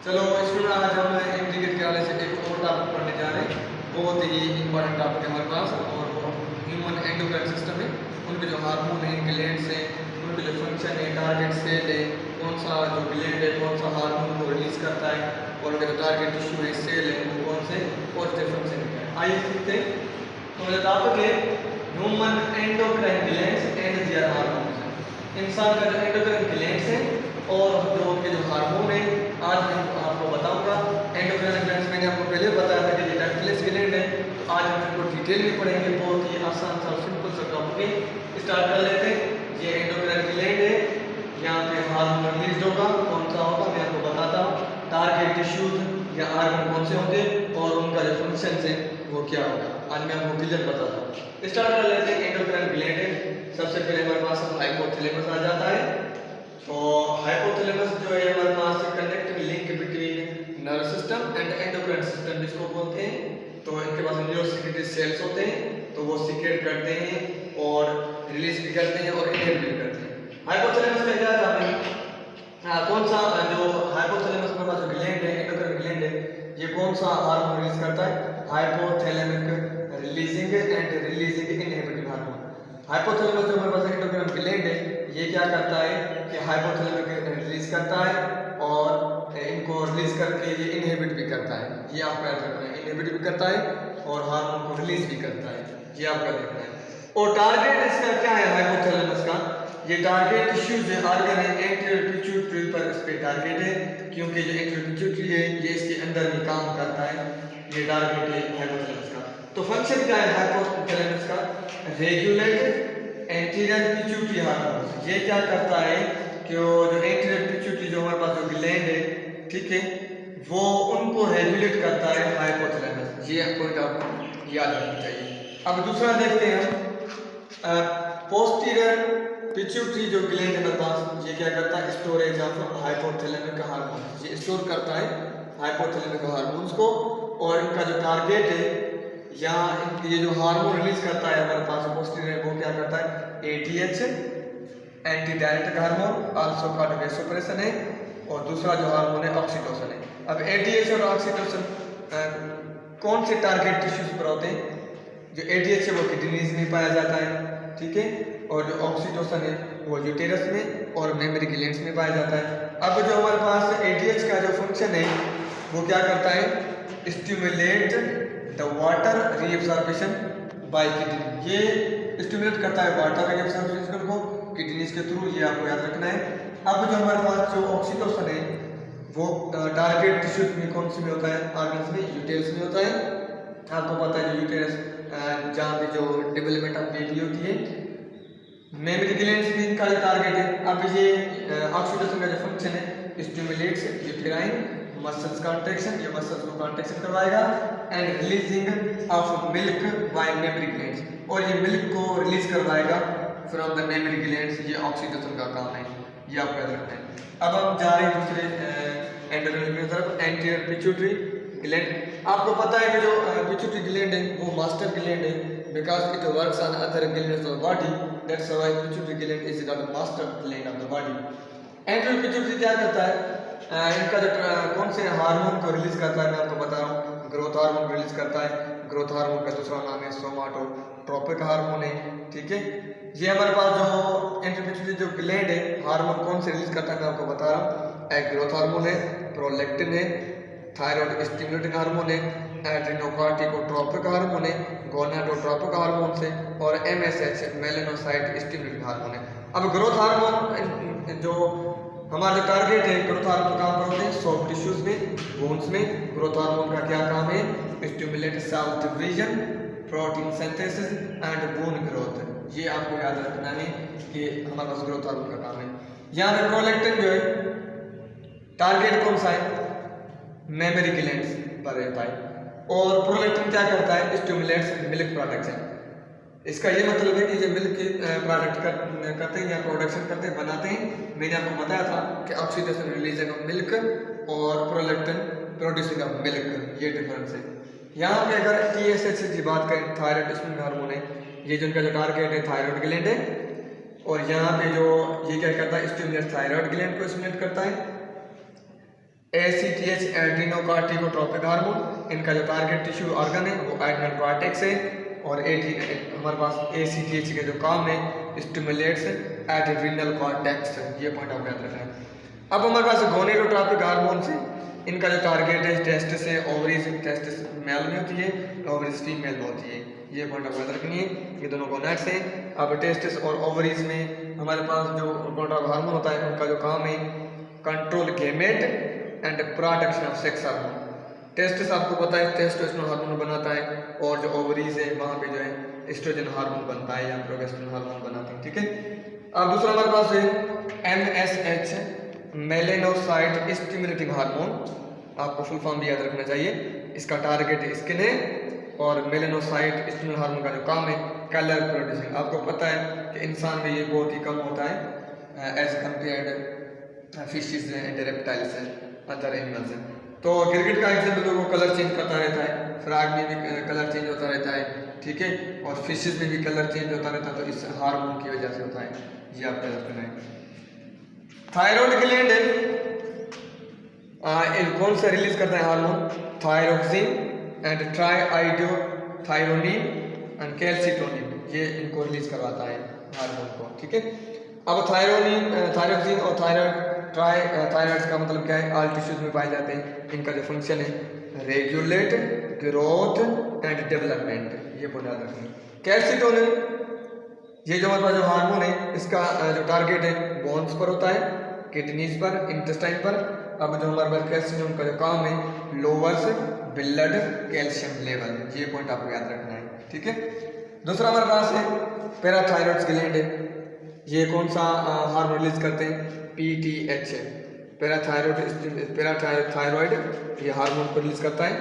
चलो इसमें आज हम इंटीग्रेट के वाले से एक और टॉपिक पढ़ने जा रहे हैं। बहुत ही इंपॉर्टेंट टॉपिक है हमारे पास और ह्यूमन एंडोक्राइन सिस्टम है, उनके जो हार्मोन है, ग्लैंड्स हैं, उनके जो फंक्शन है, टारगेट सेल है, कौन सा जो ग्लैंड है कौन सा हार्मोन को रिलीज करता है और उनके जो टारगेट टिश्यू है, सेल है, वो कौन से और उसके फंक्शन है। आइए सीखते हैं। तो मेरा टॉपिक है human endocrine glands and their hormones. इंसान का जो एंडोक्राइन ग्लैंड्स है और जो उनके जो हार्मोन है, आज मैं आपको बताऊंगा। एंडोक्राइन ग्लैंड्स मैंने आपको पहले बताया था कि ये डक्टलेस ग्लैंड है, तो आज हम इनको डिटेल में पढ़ेंगे। बहुत ही आसान सा सिंपल सा टॉपिक है, स्टार्ट कर लेते हैं। ये एंडोक्राइन ग्लैंड है, यहाँ पे हार्मोन रिलीज होगा, कौन सा होगा मैं आपको बताता हूँ। टारगेट टिश्यूज या ऑर्गन कौन से होंगे और उनका जो फंक्शन है वो क्या होगा, आज मैं आपको क्लियर बताता हूँ। स्टार्ट कर लेते हैं। एंडोक्राइन ग्लैंड है, सबसे पहले हमारे पास हाइपोथैलेमस आ जाता है। तो हाइपोथैलेमस जो है हमारे पास connecting link between nerve system and endocrine system जिसको बोलते हैं। तो इनके पास न्यूरोसेक्रेटरी सेल्स होते हैं, तो वो सीक्रेट करते हैं और रिलीज भी करते हैं और इनहेबिट भी करते हैं। हाइपोथैलेमस का क्या काम है, कौन सा जो हाइपोथैलेमस में जो ग्लैंड है, एंडोक्राइन ग्लैंड है, ये कौन सा हार्मोन रिलीज करता है? Hypothalamic releasing and releasing inhibiting hormone. Hypothalamus जो हमारे पास एंडोक्राइन ग्लैंड है, ये क्या करता है कि हाइपोथैलेमिक रिलीज करता है और इनको रिलीज करके ये इनहिबिट भी करता है। ये आपका याद रखना है, इनहिबिट भी करता है और हार्मोन को रिलीज भी करता है, ये आपका देखना है। और टारगेट इसका क्या है हाइपोथैलेमस का? ये टारगेट टिश्यूज है, ऑर्गन है, एंटीरियर पिट्यूटरी पर इस पे टारगेट है, क्योंकि जो एंटीरियर पिट्यूटरी है ये इसके अंदर ही काम करता है। ये टारगेट है हाइपोथैलेमस का। तो फंक्शन क्या है हाइपोथैलेमस का? Regulate anterior pituitary hormone. ये क्या करता है कि वो जो एंटीरियर पिट्यूटरी जो हमारे पास जो ग्लैंड है, ठीक है, वो उनको रेगुलेट करता है हाइपोथैलेमस। ये पॉइंट आपको याद रखना चाहिए। अब दूसरा देखते हैं हम, पोस्टीरियर पिट्यूटरी जो ग्लैंड है मेरे पास, ये क्या करता है? Storage of hypothalamic hormone. ये स्टोर करता है हाइपोथैलेमिक हार्मोन्स को और इनका जो टारगेट है या ये जो हार्मोन रिलीज करता है हमारे पास पोस्टीरियर, वो क्या करता है? ATH anti diuretic hormone, also called vasopressin है, और दूसरा जो हार्मोन है ऑक्सीटोसिन है। अब एटीएच और ऑक्सीटोसिन कौन से टारगेट टिश्यूज पर होते हैं? जो एटीएच है वो किडनीज में पाया जाता है, ठीक है, और जो ऑक्सीटोसिन है वो यूटेरस में और मेमोरी ग्लैंड्स में पाया जाता है। अब जो हमारे पास एटीएच का जो फंक्शन है वो क्या करता है? Stimulate the water reabsorption bye kidney. ये स्टिमुलेट करता है वाटर रीअब्सॉर्प्शन को किडनीज के थ्रू, ये आपको याद रखना है। अब जो हमारे पास जो ऑक्सीटोसिन है वो टारगेट टिश्यूज में कौन से में होता है? ऑर्गन्स में, यूटेरस में होता है। आपको पता है जो यूटेरस जहाँ पे जो डेवलपमेंट ऑफ बेबी होती है, मेमोरी ग्लैंड्स भी इनका जो टारगेट है। अब ये ऑक्सीटोसिन का जो फंक्शन है, स्टिमुलेट्स यूटेराइन मसल्स कॉन्ट्रैक्शन, ये मसल्स को कॉन्ट्रैक्शन करवाएगा and releasing of milk bye mammary glands, और ये मिल्क को रिलीज करवाएगा फ्रॉम द मेमोरी ग्लैंड्स। ये ऑक्सीटोसिन का काम है, ये आपको याद रखना है। अब हम जा रहे हैं दूसरे एंडोक्राइन की तरफ, एंटीरियर पिट्यूटरी ग्लैंड। आपको पता है कि जो पिट्यूटरी ग्लैंड है वो मास्टर ग्लैंड है, because it works on other glands of the body, that's why pituitary gland is called master gland of the body. Anterior pituitary क्या करता है? इनका जो कौन से हार्मोन को रिलीज करता है मैं आपको बता रहा हूँ। ग्रोथ हार्मोन रिलीज करता है। ग्रोथ हार्मोन का दूसरा नाम है सोमाटोट्रोपिक हार्मोन है, ठीक है। ये हमारे पास जो एंटीरियर पिट्यूटरी जो ग्लैंड है, हार्मोन कौन से रिलीज करता है मैं आपको बता रहा हूँ। एक ग्रोथ हार्मोन है, प्रोलैक्टिन है, थायराइड स्टिमुलेटिंग हार्मोन है, एड्रेनोकॉर्टिकोट्रोपिक हार्मोन है, गोनाडोट्रोपिक हार्मोन है, और एमएसएच मेलानोसाइट स्टिमुलेटिंग हार्मोन है। अब ग्रोथ हार्मोन जो हमारा जो टारगेट है, ग्रोथ हार्मोन कहाँ पर होते हैं? सॉफ्ट टिश्यूज में, बोन्स में। ग्रोथ हार्मोन का क्या काम है? Stimulate cell division, protein synthesis and bone growth. ये आपको याद रखना है कि हमारे पास ग्रोथ हार्मोन का काम है। यहाँ पे प्रोलैक्टिन जो है टारगेट कौन सा है? मेमोरी ग्लैंड्स पर रहता है। और प्रोलैक्टिन क्या करता है? Stimulates milk production. इसका ये मतलब है कि ये मिल्क की प्रोडक्ट करते हैं या प्रोडक्शन करते हैं, बनाते हैं। मैंने आपको बताया था कि ऑक्सीटोसिन रिलीजिंग ऑफ मिल्क और प्रोलैक्टिन प्रोड्यूसिंग ऑफ मिल्क, ये डिफरेंस है। यहाँ पे अगर TSH की बात करें, थायराइड स्टिमुलेटिंग हार्मोन है, ये जो इनका जो टारगेट है थायराइड ग्लैंड है, और यहाँ पे जो ये क्या करता है? स्टिमुलेट थायराइड ग्लैंड को स्टिमुलेट करता है। ACTH एड्रीनोकार्टिकोट्रोपिक हार्मोन, इनका जो टारगेट टिश्यू ऑर्गन है वो एड्रिनल कॉर्टेक्स है, और हमारे पास ACTH के जो काम है स्टिमुलेट्स एड्रिनल कॉर्टेक्स, ये पॉइंट आपको याद रखना है। अब हमारे पास गोनेडोट्रोपिक हार्मोन है, इनका जो टारगेट है टेस्टिस है, ओवरीज टेस्टिस मेल में होती है, ओवरीज फीमेल में होती है, ये पॉइंट आपको याद रखनी है, ये दोनों गोनेड्स हैं। अब टेस्टिस और ओवरीज में हमारे पास जो गोनेडोट्रोपिक हार्मोन होता है उनका जो काम है control gamete and production of sex hormone. Testis आपको पता है टेस्टोस्टेरोन हार्मोन बनाता है, और जो ओवरीज है वहाँ पे जो है एस्ट्रोजन हार्मोन बनता है या प्रोजेस्टेरोन हार्मोन बनाते हैं, ठीक है। अब दूसरा हमारे पास है MSH मेलेनोसाइट स्टिमुलेटिंग हार्मोन, आपको फुल फॉर्म भी याद रखना चाहिए। इसका टारगेट स्किन है, और मेलेनोसाइट स्टिमुलेटिंग हार्मोन का जो काम है कलर प्रोड्यूसिंग। आपको पता है कि इंसान में ये बहुत ही कम होता है as compared fishes and reptiles other animals. तो गिरगिट का एग्जाम्पल वो कलर चेंज करता रहता है, फ्रॉग में भी कलर चेंज होता रहता है, ठीक है, और फिशेज में भी कलर चेंज होता रहता है, तो इस हार्मोन की वजह से होता है, ये आप याद रखना है। थायराइड ग्लैंड कौन सा रिलीज करता है hormone? Thyroxine and triiodothyronine and calcitonin, ये इनको रिलीज करवाता है हार्मोन को, ठीक है। अब थायरोक्सिन और थायराइड का मतलब क्या है? ऑल टिश्यूज में पाए जाते हैं। इनका जो फंक्शन है रेगुलेट ग्रोथ एंड डेवलपमेंट, ये बहुत याद रखें। कैल्सिटोनिन ये जो हमारे पास जो हार्मोन है इसका जो टारगेट है बोन्स पर होता है, किडनीज पर, इंटेस्टाइन पर। अब जो हमारे पास कैल्शियम का जो काम है लोअर्स ब्लड कैल्शियम लेवल, ये पॉइंट आपको याद रखना है, ठीक है। दूसरा हमारे पास है पैराथायरॉइड ग्लैंड है, ये कौन सा हार्मोन रिलीज करते हैं? PTH, पैराथायरॉइड ये हार्मोन को रिलीज करता है।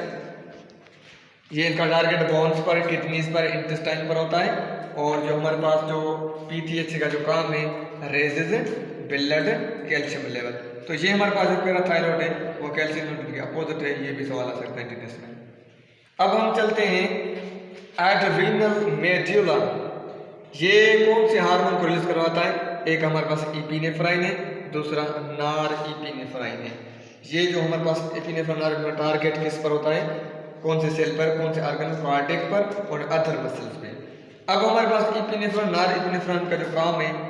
ये इनका टारगेट बोन्स पर, किडनीज पर, इंटेस्टाइन पर होता है। और जो हमारे पास जो PTH का जो काम है रेजेज ब्लड कैल्शियम लेवल, तो ये हमारे पास जो पैराथायरॉइड है वो कैल्शियम के अपोजिट है, ये भी सवाल आ सकता है टेस्ट में। अब हम चलते हैं एड्रिनल मेड्यूला, ये कौन से हार्मोन को रिलीज करवाता है? एक हमारे पास इपिनेफ्राइन है, दूसरा नार इपिनेफ्राइन है। ये जो हमारे पास इपिनेफ्राइन का टारगेट किस पर होता है? कौन से सेल पर, कौन से ऑर्गन, कार्डियक पर और अदर मसल्स पे। अब हमारे पास इपिनेफ्राइन, नार इपिनेफ्राइन का जो काम है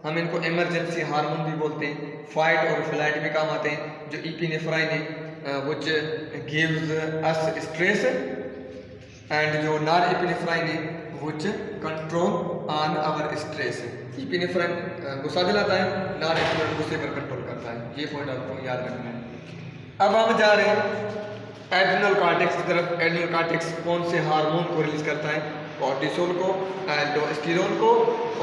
हम इनको इमरजेंसी हार्मोन भी बोलते हैं, फाइट और फ्लाइट में काम आते हैं। जो इपिनेफ्राइन है which gives us stress and जो नार इपिनेफ्राइन है which control on our stress. Epinephrine गुस्सा दिलाता है, नार इपिनेफ्राइन गुस्से पर कंट्रोल करता है, ये पॉइंट आपको याद रखना है। अब हम जा रहे हैं एड्रिनल कॉर्टेक्स की तरफ। एड्रिनल कॉर्टेक्स कौन से हार्मोन को रिलीज करता है? कॉर्टिसोल को, एल्डोस्टेरोन को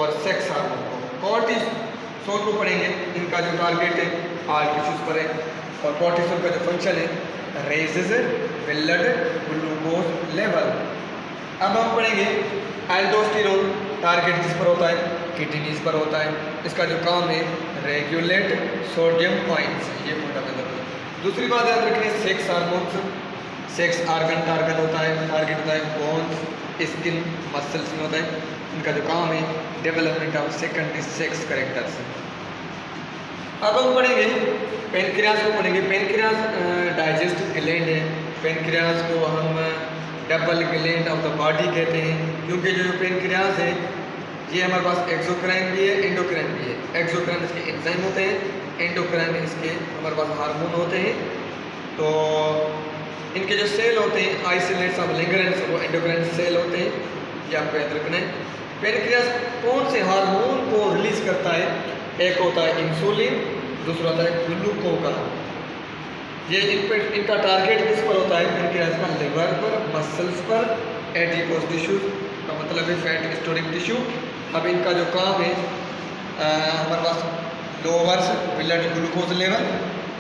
और सेक्स हार्मोन को। कॉर्टिसोल को पढ़ेंगे, इनका जो टारगेट है ऑल टिश्यूज पर है, और कॉर्टिसोल का जो फंक्शन है रेजेज ब्लड ग्लूकोज लेवल। अब हम पढ़ेंगे एल्डोस्टेरोन, टारगेट किस पर होता है? किडनीज पर होता है। इसका जो काम है रेगुलेट सोडियम पॉइंट्स, ये पॉइंट आप याद। दूसरी बात याद रखनी है sex hormones, sex organ target होता है, टारगेट होता है बोन्स, स्किन, मसल्स में होता है। इनका जो काम है development of secondary sex characters. अब हम पढ़ेंगे पेनक्रियाज को पढ़ेंगे। पेनक्रियाज डाइजेस्टिव ग्लैंड है, पेनक्रियाज को हम double gland of the body कहते हैं, क्योंकि जो पेनक्रियाज है ये हमारे पास एक्सोक्राइन भी है, एंडोक्राइन भी है। एक्सोक्राइन इसके एंजाइम होते हैं, एंडोक्राइन इसके हमारे पास हार्मोन होते हैं। तो इनके जो सेल होते हैं आइसोलेट्स ऑफ लिंगरेंस, वो एंडोक्राइन सेल होते हैं, ये आपको याद रखना है। पेनक्रियास कौन से हार्मोन को रिलीज करता है? एक होता है इंसुलिन, दूसरा होता है ग्लूकोकान। ये इनका टारगेट किस पर होता है? पेनक्रियास का लिवर पर, मसल्स पर, एडिपोज टिश्यू का मतलब है फैट स्टोरिंग टिश्यू। अब इनका जो काम है हमारे पास लोअर्स ब्लड ग्लूकोज लेवल,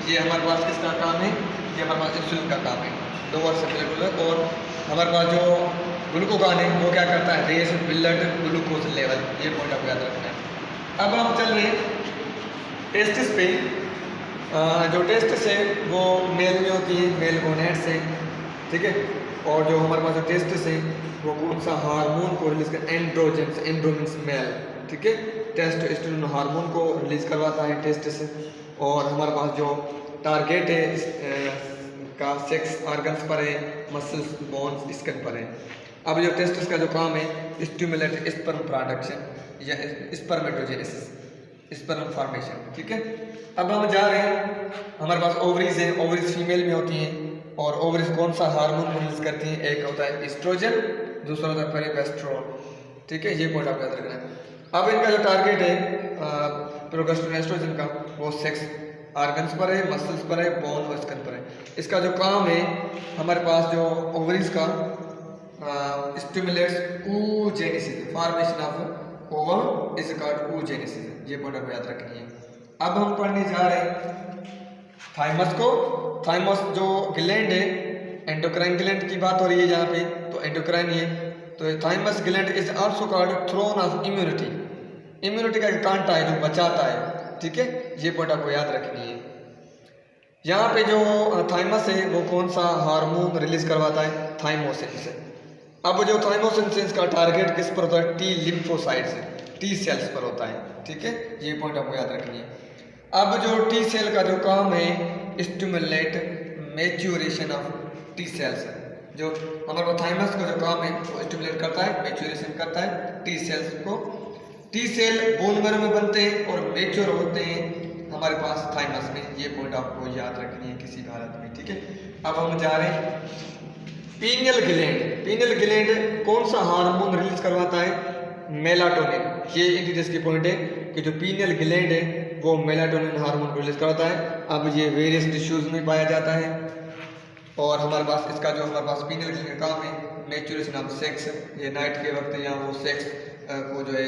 ये हमारे पास किसका काम है? ये हमारे पास इंसुलिन का काम है, लोअर्स ब्लड। और हमारे पास जो ग्लूकोकान है वो क्या करता है? रेज ब्लड ग्लूकोज लेवल, ये पॉइंट आपको याद रखना है। अब हम चल रहे हैं टेस्टिस पे। जो टेस्टिस है वो मेल में होती है, मेल गोनेड्स है, ठीक है। और जो हमारे पास जो टेस्टिस है वो कौन सा हार्मोन को रिलीज कर? एंड्रोजन्स, एंड्रोजन्स मेल, ठीक है। टेस्टोस्टेरोन हार्मोन को रिलीज करवाता है टेस्टिस। और हमारे पास जो टारगेट है का सेक्स ऑर्गन्स पर है, मसल्स, बोन्स, स्किन पर है। अब जो टेस्टिस का जो काम है स्टिमुलेट स्पर्म प्रोडक्शन या स्पर्मेटोजेनेसिस, स्पर्म फॉर्मेशन, ठीक है। अब हम जा रहे हैं, हमारे पास ओवरीज हैं, ओवरीज फीमेल में होती हैं और ओवरीज कौन सा हार्मोन रिलीज करती हैं, एक होता है एस्ट्रोजन, दूसरा होता है पेरिवेस्ट्रोल, ठीक है, ये पॉइंट आपको याद रखना है। अब इनका जो टारगेट है प्रोगेस्टेरोन एस्ट्रोजन का वो सेक्स ऑर्गन्स पर है, मसल्स पर है, बोन और स्किन पर है। इसका जो काम है हमारे पास जो ओवरीज का stimulates oogenesis, formation of ovum is called oogenesis, ये पॉइंट आपको याद रखनी है। अब हम पढ़ने जा रहे हैं थाइमस को। थाइमस जो ग्लैंड है, एंडोक्राइन ग्लैंड की बात हो रही है यहाँ पे, तो एंडोक्राइन ही है, तो thymus gland is also called throne of immunity, immunity का कांटा है जो बचाता है, ठीक है, ये पॉइंट आपको याद रखनी है। यहाँ पे जो थाइमस है वो कौन सा हार्मोन रिलीज करवाता है, थाइमोसिन से। अब जो थाइमोसिन का टारगेट किस पर होता है, टी लिम्फोसाइट्स, टी सेल्स पर होता है, ठीक है, ये पॉइंट आपको याद रखनी है। अब जो टी सेल का जो काम है stimulate maturation of T cells, जो हमारे पास थाइमस का जो काम है वो स्टिमुलेट करता है, मैच्योरेशन करता है टी सेल्स को। टी सेल बोन मैरो में बनते हैं और मैच्योर होते हैं हमारे पास थाइमस में, ये पॉइंट आपको याद रखनी है किसी भी हालत में, ठीक है। अब हम जा रहे हैं पीनियल ग्लैंड। पीनियल ग्लैंड कौन सा हार्मोन रिलीज करवाता है, मेलाटोनिन, ये इंटरेस्ट की पॉइंट है कि जो पीनियल ग्लैंड है वो मेलाटोनिन हार्मोन को रिलीज करवाता है। अब ये वेरियस टिश्यूज में पाया जाता है और हमारे पास इसका जो हमारे पास पीनियल ग्लैंड का काम है मैच्योरेशन ऑफ सेक्स, ये नाइट के वक्त या वो सेक्स को जो है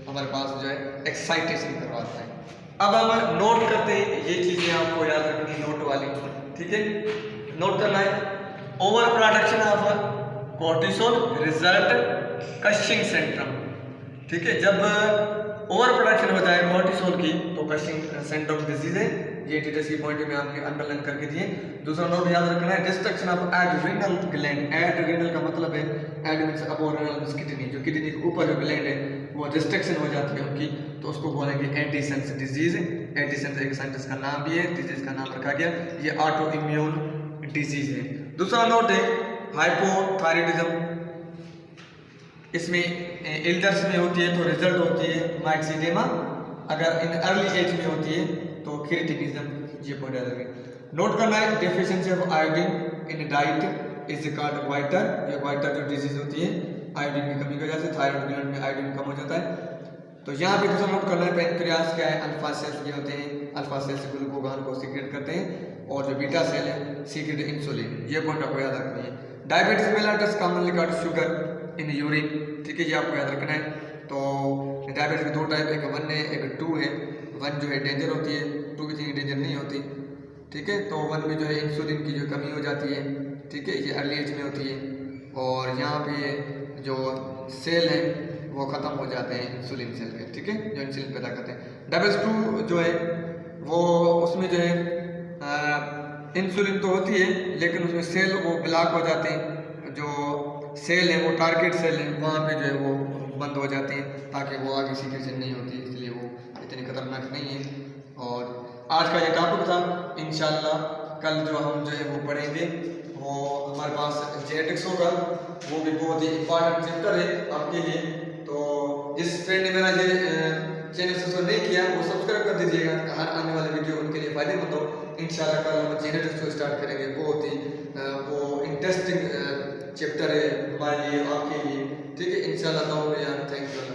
हमारे पास जो है एक्साइटेशन करवाता है। अब हम नोट करते हैं, ये चीज़ें आपको याद रखनी है नोट वाली, ठीक है, नोट करना है। Over production of cortisol result Cushing syndrome, ठीक है, जब ओवर प्रोडक्शन हो जाए कोर्टिसोल की तो कशिंग सिंड्रोम डिजीज है, ये डिटेल्स की पॉइंट में आपने अंडरलाइन करके दिए। दूसरा नोट याद रखना है destruction of adrenal gland. Adrenal का मतलब है ad means above renal kidney, जो किडनी के ऊपर जो ग्लैंड है वो डिस्ट्रक्शन हो जाती है उनकी, तो उसको बोलेंगे एडिसन्स डिजीज। एडिसन्स एक साइंटिस्ट का नाम भी है, डिजीज का नाम रखा गया, ये ऑटो इम्यून डिजीज है। दूसरा नोट है हाइपोथायराइडिज्म, इसमें एल्डर्स में होती है तो रिजल्ट होती है माइक्सीडेमा, अगर इन अर्ली एज में होती है तो क्रिटिनिज्म, ये पॉइंट याद रखें। नोट करना है deficiency of iodine in diet is called goitre, ये वाइटर जो डिजीज होती है आयोडीन की कमी की वजह से, थायराइड ग्लैंड में आयोडीन कम हो जाता है। तो यहाँ पे दूसरा नोट करना है पेनक्रियास क्या है, अल्फा सेल्स ये होते हैं, अल्फा सेल्स ग्लूकोगान को सीक्रेट करते हैं और जो बीटा सेल है सीक्रेट इंसुलिन, ये पॉइंट आपको याद रखनी है। Diabetes mellitus commonly called sugar in urine, ठीक है, ये आपको याद रखना है। तो डायबिटीज के दो टाइप, एक 1 है एक 2 है। 1 जो है डेंजर होती है, 2 इतनी डेंजर नहीं होती, ठीक है। तो 1 में जो है इंसुलिन की जो कमी हो जाती है, ठीक है, ये अर्ली एज में होती है और यहाँ पे जो सेल है वो ख़त्म हो जाते हैं इंसुलिन सेल के, ठीक है, जो इंसुलिन पैदा करते हैं। डायबिटीज 2 जो है वो उसमें जो है इंसुलिन तो होती है लेकिन उसमें सेल वो ब्लॉक हो जाते हैं, जो सेल है वो टारगेट सेल है वहाँ पे जो है वो बंद हो जाते हैं ताकि वो आगे सीक्रेशन नहीं होती, इसलिए वो इतनी खतरनाक नहीं है। और आज का ये टॉपिक था, इंशाल्लाह कल जो हम जो है वो पढ़ेंगे वो हमारे पास जेनेटिक्स होगा, वो भी बहुत ही इंपॉर्टेंट चैप्टर है आपके लिए। तो जिस फ्रेंड ने मेरा ये चैनल सब्सक्राइब नहीं किया वो सब्सक्राइब कर दीजिएगा, हर आने वाले वीडियो उनके लिए फ़ायदेमंद हो। इंशाल्लाह कल हम जेनेटिक्स को स्टार्ट करेंगे, बहुत ही वो इंटरेस्टिंग चैप्टर है हमारे लिए आपके लिए, ठीक है, इंशाल्लाह। Thank you.